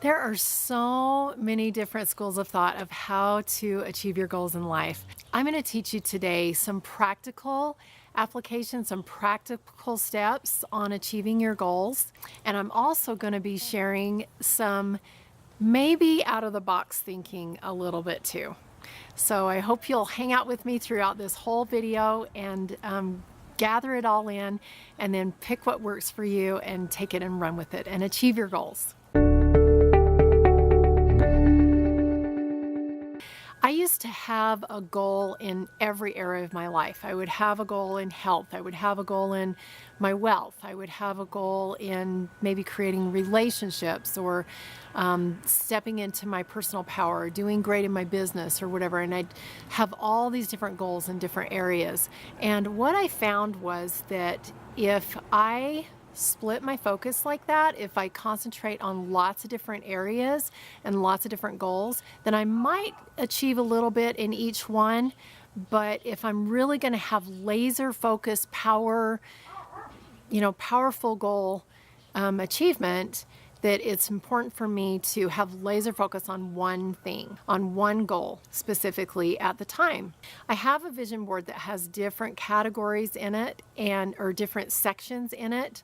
There are so many different schools of thought of how to achieve your goals in life. I'm going to teach you today some practical applications, some practical steps on achieving your goals. And I'm also going to be sharing some maybe out of the box thinking a little bit too. So I hope you'll hang out with me throughout this whole video and gather it all in and then pick what works for you and take it and run with it and achieve your goals. I used to have a goal in every area of my life. I would have a goal in health. I would have a goal in my wealth. I would have a goal in maybe creating relationships or stepping into my personal power, or doing great in my business or whatever. And I'd have all these different goals in different areas. And what I found was that if I split my focus like that, if I concentrate on lots of different areas and lots of different goals, then I might achieve a little bit in each one. But if I'm really going to have laser focused powerful goal achievement, that it's important for me to have laser focus on one thing, on one goal specifically at the time. I have a vision board that has different categories in it or different sections in it,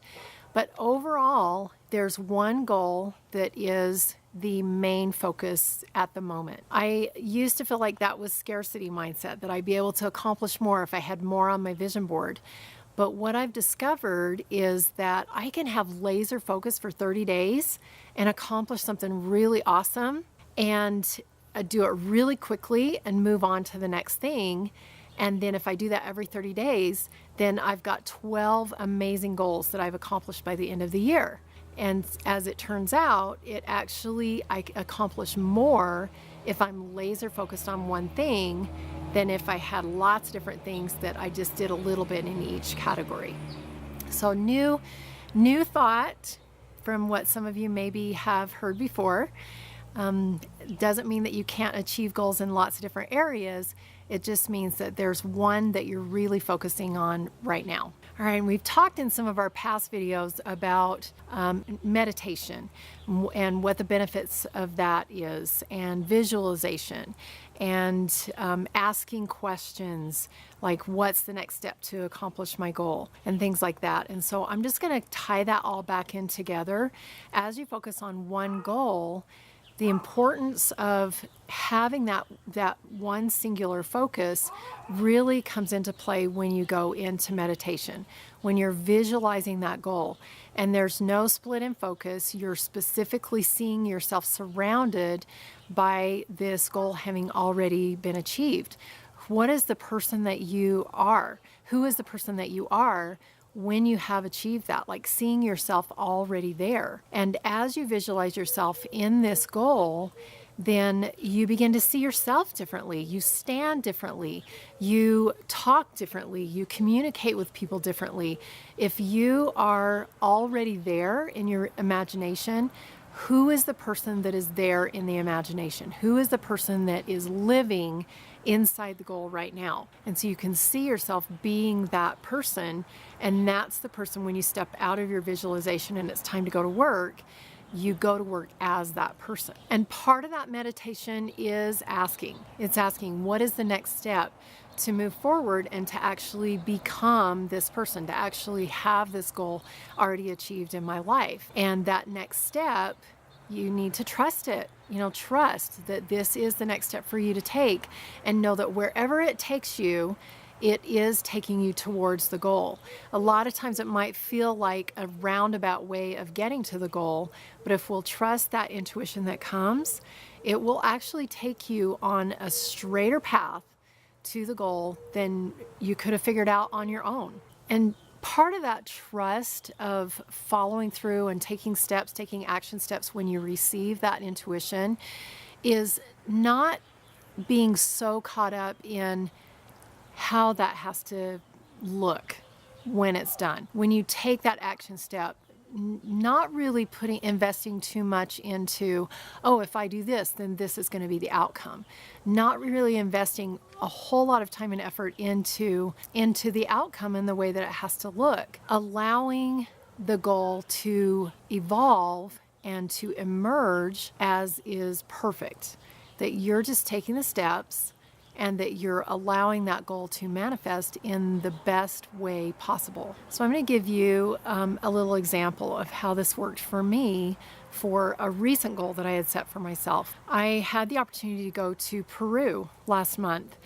but overall there's one goal that is the main focus at the moment. I used to feel like that was scarcity mindset, that I'd be able to accomplish more if I had more on my vision board. But what I've discovered is that I can have laser focus for 30 days and accomplish something really awesome and do it really quickly and move on to the next thing. And then if I do that every 30 days, then I've got 12 amazing goals that I've accomplished by the end of the year. And as it turns out, I accomplish more if I'm laser focused on one thing than if I had lots of different things that I just did a little bit in each category. So new thought from what some of you maybe have heard before. Doesn't mean that you can't achieve goals in lots of different areas. It just means that there's one that you're really focusing on right now. All right, and we've talked in some of our past videos about meditation and what the benefits of that is, and visualization, and asking questions like what's the next step to accomplish my goal and things like that. And so I'm just going to tie that all back in together. As you focus on one goal, the importance of having that one singular focus really comes into play when you go into meditation, when you're visualizing that goal. And there's no split in focus. You're specifically seeing yourself surrounded by this goal having already been achieved. What is the person that you are? Who is the person that you are when you have achieved that, like seeing yourself already there? And as you visualize yourself in this goal, then you begin to see yourself differently. You stand differently. You talk differently. You communicate with people differently. If you are already there in your imagination, who is the person that is there in the imagination? Who is the person that is living inside the goal right now? And so you can see yourself being that person, and that's the person when you step out of your visualization and it's time to go to work, you go to work as that person. And part of that meditation is asking. It's asking, what is the next step to move forward and to actually become this person, to actually have this goal already achieved in my life? And that next step, you need to trust it. Trust that this is the next step for you to take, and know that wherever it takes you, it is taking you towards the goal. A lot of times it might feel like a roundabout way of getting to the goal, but if we'll trust that intuition that comes, it will actually take you on a straighter path to the goal than you could have figured out on your own. And part of that trust of following through and taking action steps when you receive that intuition is not being so caught up in how that has to look when it's done. When you take that action step, not really investing too much into, oh, if I do this, then this is going to be the outcome. Not really investing a whole lot of time and effort into the outcome and the way that it has to look. Allowing the goal to evolve and to emerge as is perfect, that you're just taking the steps and that you're allowing that goal to manifest in the best way possible. So I'm going to give you a little example of how this worked for me for a recent goal that I had set for myself. I had the opportunity to go to Peru last month.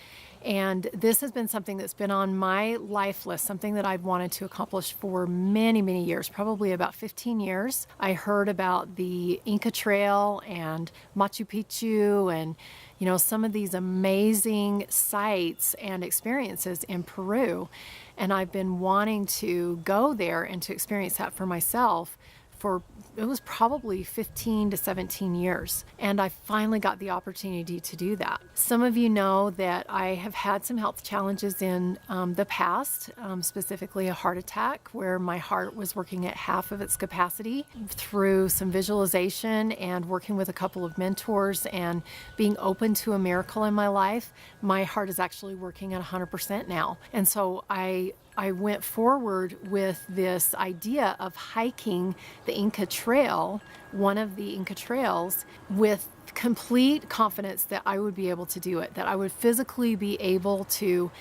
And this has been something that's been on my life list, something that I've wanted to accomplish for many, many years, probably about 15 years. I heard about the Inca Trail and Machu Picchu and, you know, some of these amazing sights and experiences in Peru. And I've been wanting to go there and to experience that for myself for, it was probably 15 to 17 years. And I finally got the opportunity to do that. Some of you know that I have had some health challenges in the past, specifically a heart attack where my heart was working at half of its capacity. Through some visualization and working with a couple of mentors and being open to a miracle in my life, my heart is actually working at 100% now. And so I went forward with this idea of hiking the Inca Trail, one of the Inca trails, with complete confidence that I would be able to do it, that I would physically be able to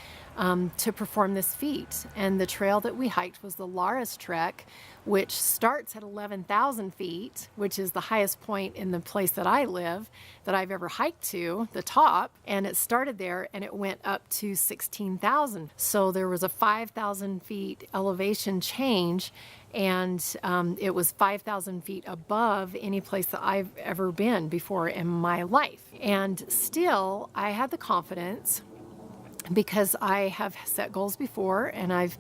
perform this feat. And the trail that we hiked was the Laras Trek, which starts at 11,000 feet, which is the highest point in the place that I live that I've ever hiked to, the top. And it started there and it went up to 16,000. So there was a 5,000 feet elevation change, and it was 5,000 feet above any place that I've ever been before in my life. And still, I had the confidence, because I have set goals before and I've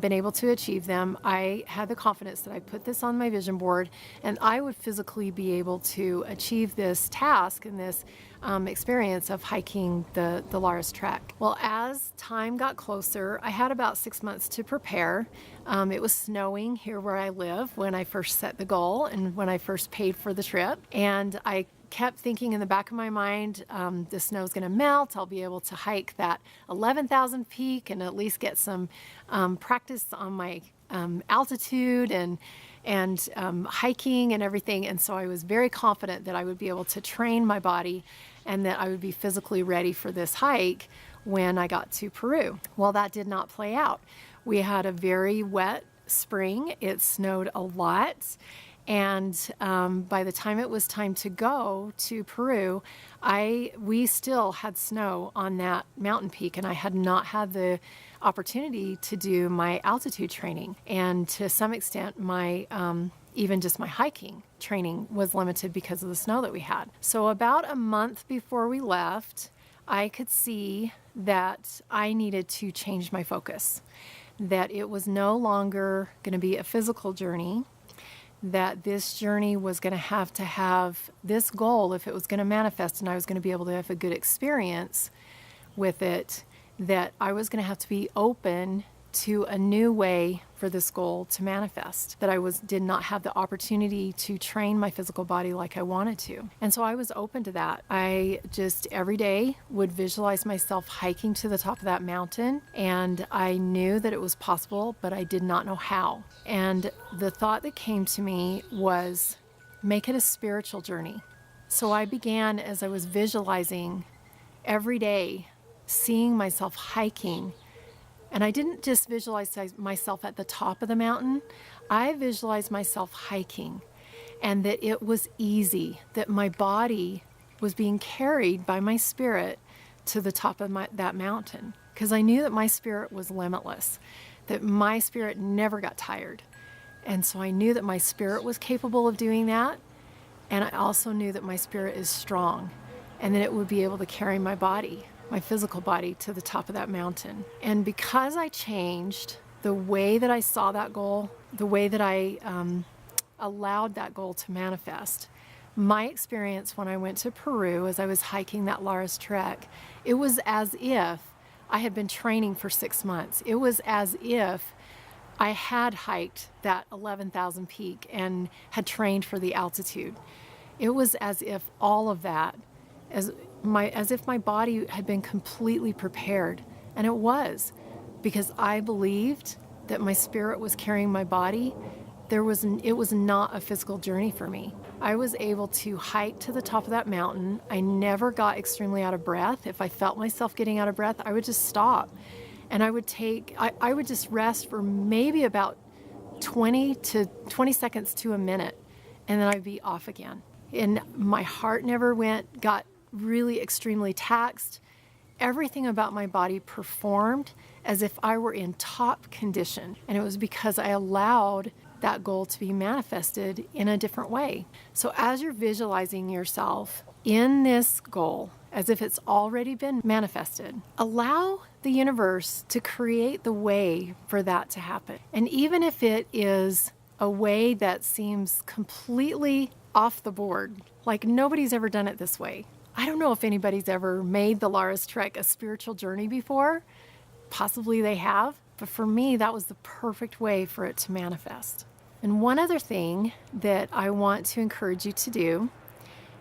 been able to achieve them. I had the confidence that I put this on my vision board and I would physically be able to achieve this task and this experience of hiking the Laras Trek. Well, as time got closer, I had about 6 months to prepare. It was snowing here where I live when I first set the goal and when I first paid for the trip. And I kept thinking in the back of my mind, the snow's going to melt. I'll be able to hike that 11,000 peak and at least get some practice on my altitude and hiking and everything. And so I was very confident that I would be able to train my body and that I would be physically ready for this hike when I got to Peru. Well, that did not play out. We had a very wet spring. It snowed a lot. And by the time it was time to go to Peru, we still had snow on that mountain peak, and I had not had the opportunity to do my altitude training. And to some extent, my even just my hiking training was limited because of the snow that we had. So about a month before we left, I could see that I needed to change my focus, that it was no longer going to be a physical journey, that this journey was going to have this goal, if it was going to manifest and I was going to be able to have a good experience with it, that I was going to have to be open to a new way for this goal to manifest, that I did not have the opportunity to train my physical body like I wanted to. And so I was open to that. I just every day would visualize myself hiking to the top of that mountain, and I knew that it was possible, but I did not know how. And the thought that came to me was, make it a spiritual journey. So I began, as I was visualizing every day, seeing myself hiking. And I didn't just visualize myself at the top of the mountain. I visualized myself hiking, and that it was easy, that my body was being carried by my spirit to the top of that mountain. Because I knew that my spirit was limitless, that my spirit never got tired. And so I knew that my spirit was capable of doing that. And I also knew that my spirit is strong and that it would be able to carry my body, my physical body, to the top of that mountain. And because I changed the way that I saw that goal, the way that I allowed that goal to manifest, my experience when I went to Peru as I was hiking that Laras Trek, it was as if I had been training for 6 months. It was as if I had hiked that 11,000 peak and had trained for the altitude. It was as if all of that, as if my body had been completely prepared. And it was, because I believed that my spirit was carrying my body. It was not a physical journey for me. I was able to hike to the top of that mountain. I never got extremely out of breath. If I felt myself getting out of breath, I would just stop. And I would just rest for maybe about 20 seconds to a minute. And then I'd be off again. And my heart never got really extremely taxed. Everything about my body performed as if I were in top condition. And it was because I allowed that goal to be manifested in a different way. So as you're visualizing yourself in this goal, as if it's already been manifested, allow the universe to create the way for that to happen. And even if it is a way that seems completely off the board, like nobody's ever done it this way. I don't know if anybody's ever made the Lara's Trek a spiritual journey before. Possibly they have, but for me, that was the perfect way for it to manifest. And one other thing that I want to encourage you to do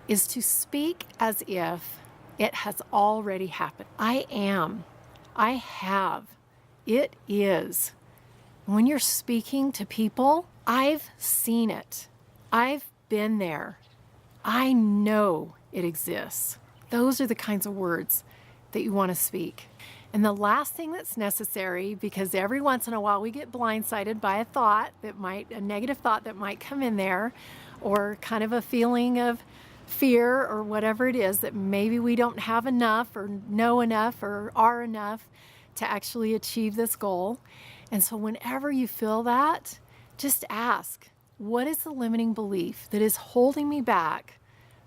is to speak as if it has already happened. I am. I have. It is. When you're speaking to people, I've seen it. I've been there. I know it exists. Those are the kinds of words that you want to speak. And the last thing that's necessary, because every once in a while we get blindsided by a negative thought that might come in there, or kind of a feeling of fear or whatever it is, that maybe we don't have enough or know enough or are enough to actually achieve this goal. And so whenever you feel that, just ask, what is the limiting belief that is holding me back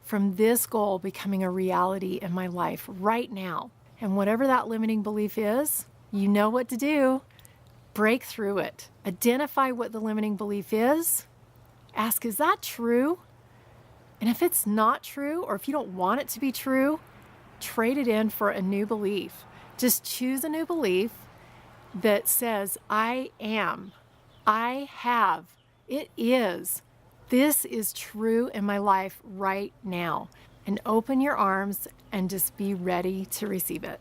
from this goal becoming a reality in my life right now? And whatever that limiting belief is, you know what to do. Break through it. Identify what the limiting belief is. Ask, is that true? And if it's not true, or if you don't want it to be true, trade it in for a new belief. Just choose a new belief that says, I am, I have, it is. This is true in my life right now. And open your arms and just be ready to receive it.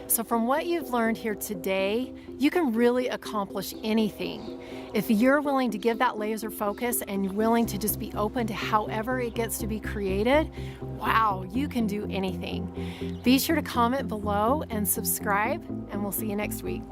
So from what you've learned here today, you can really accomplish anything. If you're willing to give that laser focus and willing to just be open to however it gets to be created, wow, you can do anything. Be sure to comment below and subscribe, and we'll see you next week.